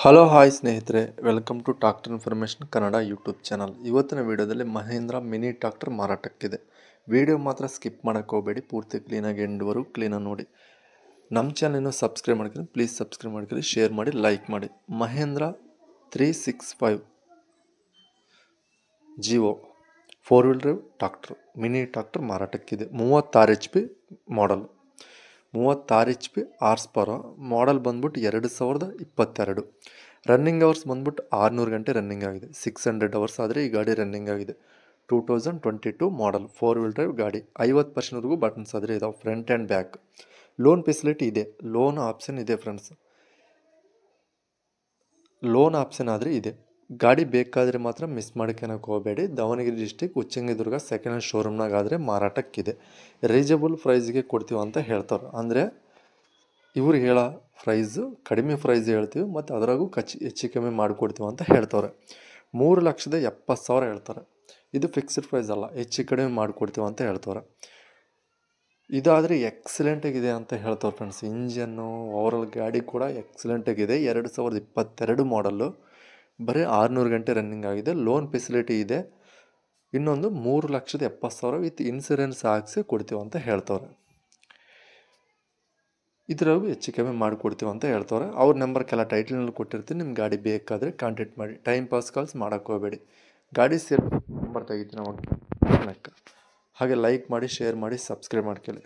Hello hi ಸ್ನೇಹಿತರೆ, welcome to tractor information Kannada YouTube channel. ಇವತ್ತಿನ ವಿಡಿಯೋದಲ್ಲಿ ಮಹೇಂದ್ರ ಮಿನಿ ಟ್ರಾಕ್ಟರ್ ಮಾರಾಟಕ್ಕಿದೆ. ವಿಡಿಯೋ ಮಾತ್ರ ಸ್ಕಿಪ್ ಮಾಡೋಕ್ಕೆ ಹೋಗಬೇಡಿ, ಪೂರ್ತಿ ಕ್ಲೀನಾಗಿ ಎಂಡ್ವರೆಗೂ ಕ್ಲೀನಾಗಿ ನೋಡಿ. ನಮ್ಮ ಚಾನಲ್ನ ಸಬ್ಸ್ಕ್ರೈಬ್ ಮಾಡ್ಕೊಳ್ಳಿ, ಪ್ಲೀಸ್ ಸಬ್ಸ್ಕ್ರೈಬ್ ಮಾಡ್ಕೊಳ್ಳಿ, ಶೇರ್ ಮಾಡಿ, ಲೈಕ್ ಮಾಡಿ. ಮಹೇಂದ್ರ 365 ಜಿಒ 4 wheel drive tractor mini tractor ಮಾರಾಟಕ್ಕಿದೆ. 36 HP model, 36 HP horse power. Model ಬಂದ್ಬಿಟ್ಟು 2022. ರನ್ನಿಂಗ್ ಅವರ್ಸ್ ಬಂದ್ಬಿಟ್ಟು 600 ಗಂಟೆ ರನ್ನಿಂಗ್ ಆಗಿದೆ. 600 ಅವರ್ಸ್ ಆದರೆ ಈ ಗಾಡಿ ರನ್ನಿಂಗ್ ಆಗಿದೆ. 2022 ಮಾಡಲ್ 4 ವೀಲ್ ಡ್ರೈವ್ ಗಾಡಿ. 50%ವರೆಗೂ ಬಟನ್ಸ್ ಆದರೆ ಇದಾವೆ, front and back. Loan facility ಇದೆ, ಲೋನ್ ಆಪ್ಷನ್ ಇದೆ ಫ್ರೆಂಡ್ಸ್. ಲೋನ್ ಆಪ್ಷನ್ ಆದರೆ ಇದೆ. ಗಾಡಿ ಬೇಕಾದರೆ ಮಾತ್ರ ಮಿಸ್ ಮಾಡ್ಕೊಳಕ್ಕೆ ಹೋಗಬೇಡಿ. Davanagere district Uchchangidurga second hand ಶೋರೂಮ್ನಾಗಾದರೆ ಮಾರಾಟಕ್ಕಿದೆ. ರೀಸನಬಲ್ ಪ್ರೈಸ್ಗೆ ಕೊಡ್ತೀವಿ ಅಂತ ಹೇಳ್ತಾರೆ. ಅಂದರೆ ಇವ್ರು ಹೇಳೋ ಪ್ರೈಸು ಕಡಿಮೆ ಪ್ರೈಸ್ ಹೇಳ್ತೀವಿ, ಮತ್ತು ಅದರಾಗೂ ಹೆಚ್ಚು ಕಮ್ಮಿ ಮಾಡಿಕೊಡ್ತೀವಿ ಅಂತ ಹೇಳ್ತವ್ರೆ. 3,70,000 ಹೇಳ್ತಾರೆ. ಇದು ಫಿಕ್ಸ್ಡ್ ಪ್ರೈಸ್ ಅಲ್ಲ, ಹೆಚ್ಚು ಕಡಿಮೆ ಮಾಡಿಕೊಡ್ತೀವಿ ಅಂತ ಹೇಳ್ತವ್ರೆ. ಇದಾದರೆ ಎಕ್ಸಲೆಂಟಾಗಿದೆ ಅಂತ ಹೇಳ್ತವ್ರೆ ಫ್ರೆಂಡ್ಸ್. ಇಂಜನ್ನು ಓವರಾಲ್ ಗಾಡಿ ಕೂಡ ಎಕ್ಸಲೆಂಟಾಗಿದೆ. 2022 ಮಾಡಲ್ಲು, ಬರೀ 600 ಗಂಟೆ ರನ್ನಿಂಗ್ ಆಗಿದೆ. ಲೋನ್ ಫೆಸಿಲಿಟಿ ಇದೆ. ಇನ್ನೊಂದು 3,70,000 ವಿತ್ ಇನ್ಸೂರೆನ್ಸ್ ಹಾಕಿಸಿ ಕೊಡ್ತೀವಿ ಅಂತ ಹೇಳ್ತವ್ರೆ. ಇದ್ರಾಗೂ ಹೆಚ್ಚು ಕಮ್ಮಿ ಮಾಡಿಕೊಡ್ತೀವಿ ಅಂತ ಹೇಳ್ತವ್ರೆ. ಅವ್ರ ನಂಬರ್ಗೆಲ್ಲ ಟೈಟಲ್ನಲ್ಲಿ ಕೊಟ್ಟಿರ್ತೀನಿ. ನಿಮ್ಮ ಗಾಡಿ ಬೇಕಾದರೆ ಕಾಂಟ್ಯಾಕ್ಟ್ ಮಾಡಿ. ಟೈಮ್ ಪಾಸ್ ಕಾಲ್ಸ್ ಮಾಡೋಕ್ಕೆ ಹೋಗಬೇಡಿ. ಗಾಡಿ ಸೇಲ್ ನಂಬರ್ ತೆಗಿತೀನಿ ಅವಾಗ. ಹಾಗೆ ಲೈಕ್ ಮಾಡಿ, ಶೇರ್ ಮಾಡಿ, ಸಬ್ಸ್ಕ್ರೈಬ್ ಮಾಡ್ಕೊಳ್ಳಿ.